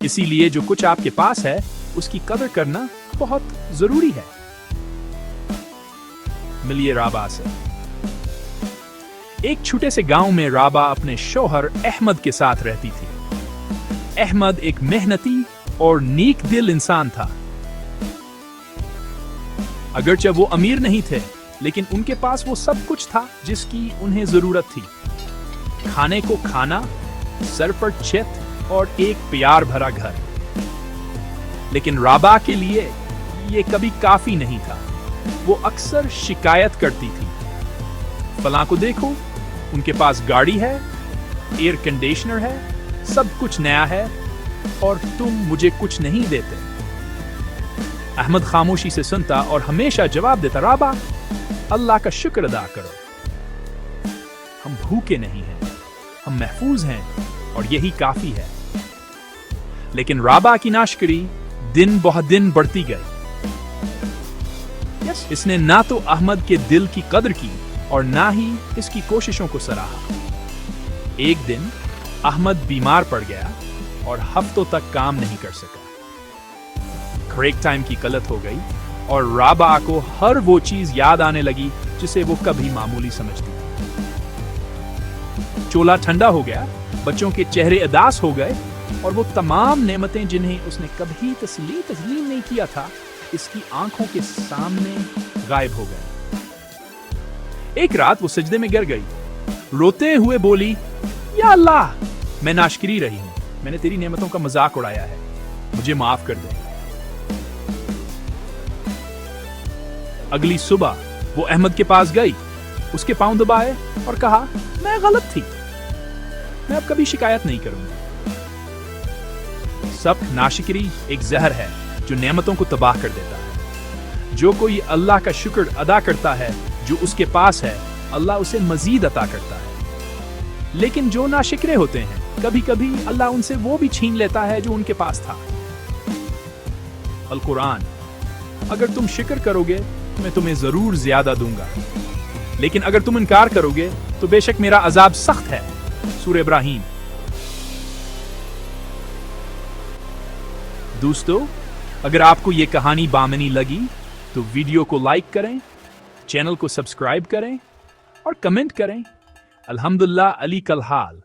इसीलिए जो कुछ आपके पास है उसकी कदर करना बहुत जरूरी है। मिलिए राबा से। एक छोटे से गांव में राबा अपने शौहर अहमद के साथ रहती थी। अहमद एक मेहनती और नेक दिल इंसान था। अगरचे वो अमीर नहीं थे, लेकिन उनके पास वो सब कुछ था जिसकी उन्हें जरूरत थी। खाने को खाना, सर पर छत और एक प्यार भरा घर। लेकिन राबा के लिए ये कभी काफी नहीं था। वो अक्सर शिकायत करती थी, फलां को देखो, उनके पास गाड़ी है, एयर कंडीशनर है, सब कुछ नया है और तुम मुझे कुछ नहीं देते। अहमद खामोशी से सुनता और हमेशा जवाब देता, राबा, अल्लाह का शुक्र अदा करो, हम भूखे नहीं हैं, हम महफूज हैं और यही काफी है। लेकिन राबा की नाशकरी दिन बहुत दिन बढ़ती गई। इसने ना तो अहमद के दिल की कदर की और ना ही इसकी कोशिशों को सराहा। एक दिन अहमद बीमार पड़ गया और हफ्तों तक काम नहीं कर सका। ब्रेक टाइम की गलत हो गई और राबा को हर वो चीज याद आने लगी जिसे वो कभी मामूली समझती थी। चोला ठंडा हो गया, बच्चों के चेहरे उदास हो गए और वो तमाम नेमतें जिन्हें उसने कभी तस्लीम नहीं किया था, इसकी आंखों के सामने गायब हो गए। एक रात वो सजदे में गिर गई, रोते हुए बोली, या अल्लाह, मैं नाशकरी रही हूं, मैंने तेरी नेमतों का मजाक उड़ाया है, मुझे माफ कर दे। अगली सुबह वो अहमद के पास गई, उसके पांव दबाए और कहा, मैं गलत थी, मैं अब कभी शिकायत नहीं करूंगी। सब नाशकरी एक जहर है जो नेमतों को तबाह कर देता है। जो कोई अल्लाह का शुक्र अदा करता है जो उसके पास है, अल्लाह उसे मजीद अता करता है। लेकिन जो नाशिक्रे होते हैं, कभी कभी अल्लाह उनसे वो भी छीन लेता है जो उनके पास था। अल कुरान, अगर तुम शुक्र करोगे तो मैं तुम्हें जरूर ज्यादा दूंगा, लेकिन अगर तुम इनकार करोगे तो बेशक मेरा अजाब सख्त है। सूरह इब्राहिम। दोस्तों, अगर आपको ये कहानी बामनी लगी तो वीडियो को लाइक करें, चैनल को सब्सक्राइब करें और कमेंट करें। अल्हम्दुलिल्लाह अली कल हाल।